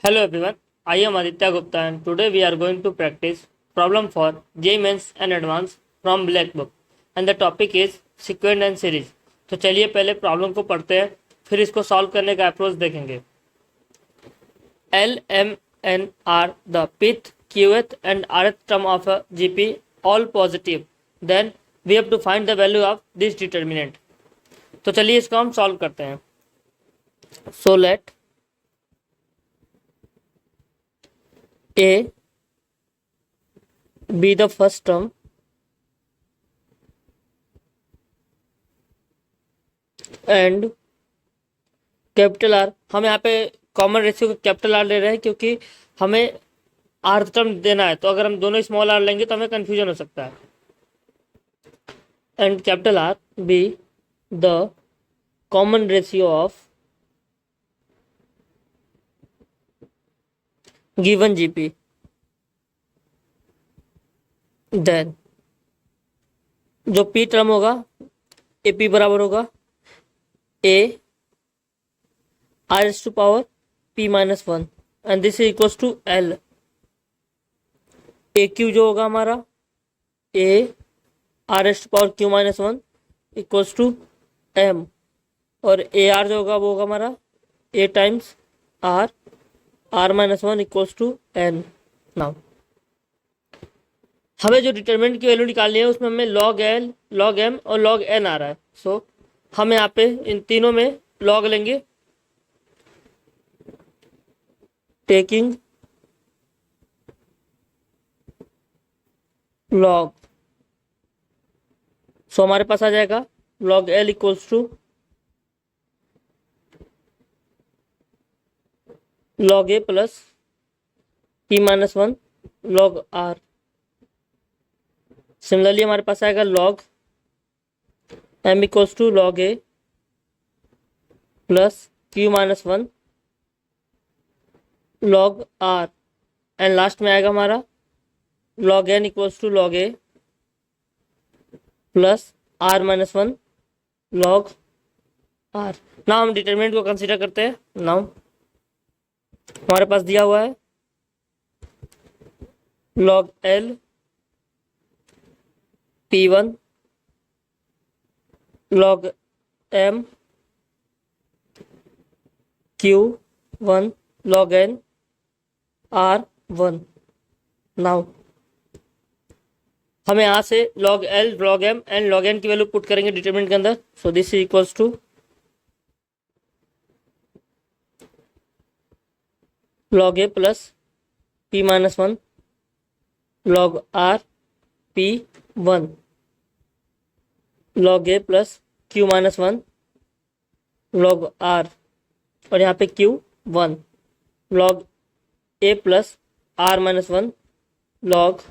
Hello everyone, I am Aditya Gupta and today we are going to practice problem for JEE Mains and Advanced from Black Book and the topic is sequent and series. तो चलिए पहले problem को पढ़ते हैं, फिर इसको solve करने का अप्रोच देखेंगे. L, M, N are the pth, qth and rth term of a GP, all positive. Then we have to find the value of this determinant. तो चलिए इसको हम सॉल्व करते हैं. So let A be the first term and capital R. हम यहाँ पे common ratio को कैपिटल आर ले रहे हैं क्योंकि हमें आर टर्म देना है, तो अगर हम दोनों स्मॉल आर लेंगे तो हमें कंफ्यूजन हो सकता है. And capital R be the common ratio of given GP. Then जो पी टर्म होगा ए पी बराबर होगा a r s to power p minus one and this is equals to l. A q जो होगा हमारा a r s to power q minus one equals to m और a r जो होगा वो होगा हमारा a times r r minus one equals to N. Now हमें जो डिटरमिनेंट की वैल्यू निकालनी है उसमें हमें लॉग एल लॉग एम और लॉग एन आ रहा है. सो हम यहाँ पे इन तीनों में लॉग लेंगे, टेकिंग लॉग. सो हमारे पास आ जाएगा log L equals to log a plus p minus one log r. Similarly हमारे पास आएगा log m equals to log a plus q minus one log r and last में आएगा हमारा log n equals to log a plus r minus one log r. Now हम determinant को consider करते हैं. नाउ हमारे पास दिया हुआ है log L p one log m q one log n r one. Now हमें यहाँ से log L log m and log n की वैल्यू पुट करेंगे डिटरमिनेंट के अंदर. So this is equals to log a plus p minus one log r p one log a plus q minus one log r और यहाँ पे q one log a plus r minus one log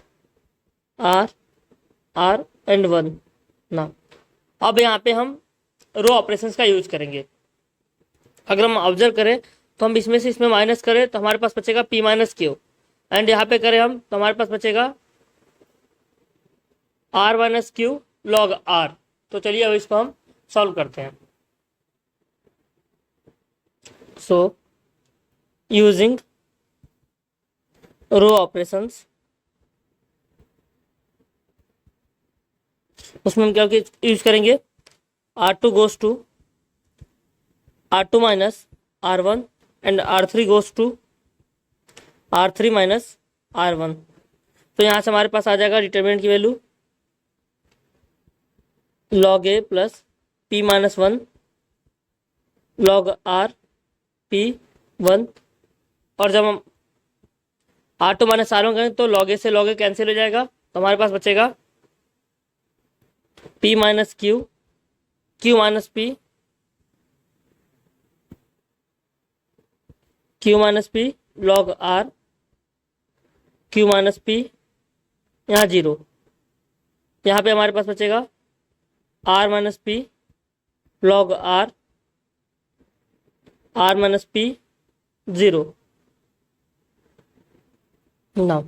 r r and one. ना अब यहाँ पे हम रो operations का use करेंगे. अगर हम ऑब्जर्व करें तो हम इसमें से इसमें माइनस करें तो हमारे पास बचेगा पी माइनस क्यू एंड यहाँ पे करें हम तो हमारे पास बचेगा r minus q log r. तो चलिए अब इसको हम सॉल्व करते हैं. सो यूजिंग रो ऑपरेशंस उसमें हम क्या यूज करेंगे R two goes to R two minus R one and R three goes to R three minus R one. तो यहाँ से हमारे पास आ जाएगा डिटरमिनेंट की value log a plus p minus one log r p one और जब हम R two minus R one करें तो लॉग ए से लॉग ए कैंसिल हो जाएगा. तो हमारे पास बचेगा p minus q q minus p q minus p log r q minus p यहाँ जीरो. यहाँ पे हमारे पास बचेगा r minus p log r r minus p zero. Now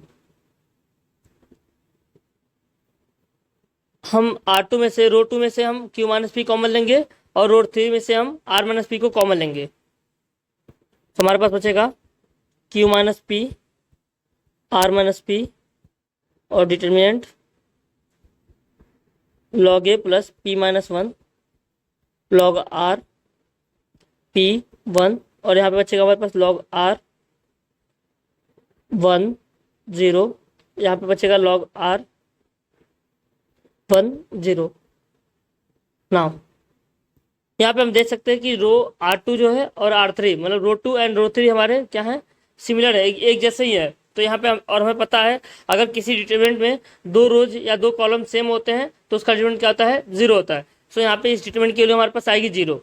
हम आर टू में से रो टू में से हम क्यू माइनस पी कॉमन लेंगे और रो थ्री में से हम आर माइनस पी को कॉमन लेंगे. तो हमारे पास बचेगा q minus p, r minus p, और determinant log a plus p minus one log r p one, और यहाँ पे बचेगा हमारे पास लॉग आर वन जीरो, यहाँ पे बचेगा log r one zero. Now यहाँ पे हम देख सकते हैं कि रो R2 जो है और R3, मतलब रो 2 एंड रो 3 हमारे क्या है, सिमिलर है, एक जैसे ही है। तो यहाँ पे और हमें पता है अगर किसी डिटरमिनेंट में दो रोज या दो कॉलम सेम होते हैं तो उसका डिटरमिनेंट क्या होता है, जीरो होता है। सो यहाँ पे इस डिटरमिनेंट के लिए हमारे पास आएगी zero.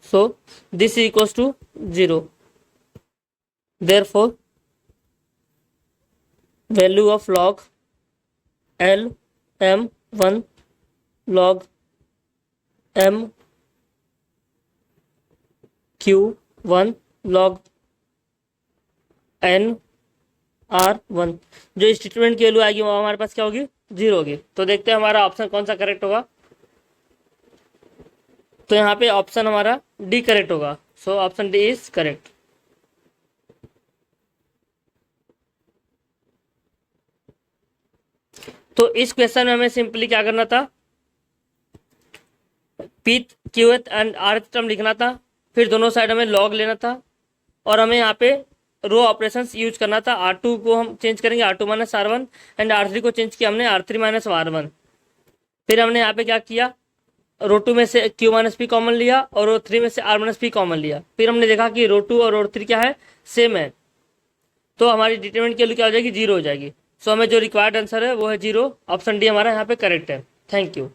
So this is equals to zero. Therefore value of log L m one log m q one log n r one, जो इस स्टेटमेंट की वैल्यू आएगी वो हमारे पास क्या होगी, जीरो होगी। तो देखते हैं हमारा ऑप्शन कौन सा करेक्ट होगा। तो यहाँ पे ऑप्शन हमारा डी करेक्ट होगा। So option D is correct. तो इस क्वेश्चन में हमें सिंपली क्या करना था, पीथ क्यूएथ एंड आरथ टर्म लिखना था, फिर दोनों साइड हमें लॉग लेना था, और हमें यहाँ पे रो ऑपरेशंस यूज करना था। R2 को हम चेंज करेंगे R2 minus R1 and R3 को चेंज किया हमने R3 माइनस R1। फिर हमने यहाँ पे क्या किया, रो 2 में से Q माइनस पी कॉमन लिया और रो 3 में से R माइनस पी कॉमन लिया। फिर हमने देखा कि रो 2 और रो 3 क्या है, सेम है, तो हमारी डिटरमिनेंट की वैल्यू क्या हो जाएगी, जीरो हो जाएगी। सो हमें जो रिक्वायर्ड आंसर है वो है जीरो। ऑप्शन डी हमारा यहाँ पे करेक्ट है। Thank you.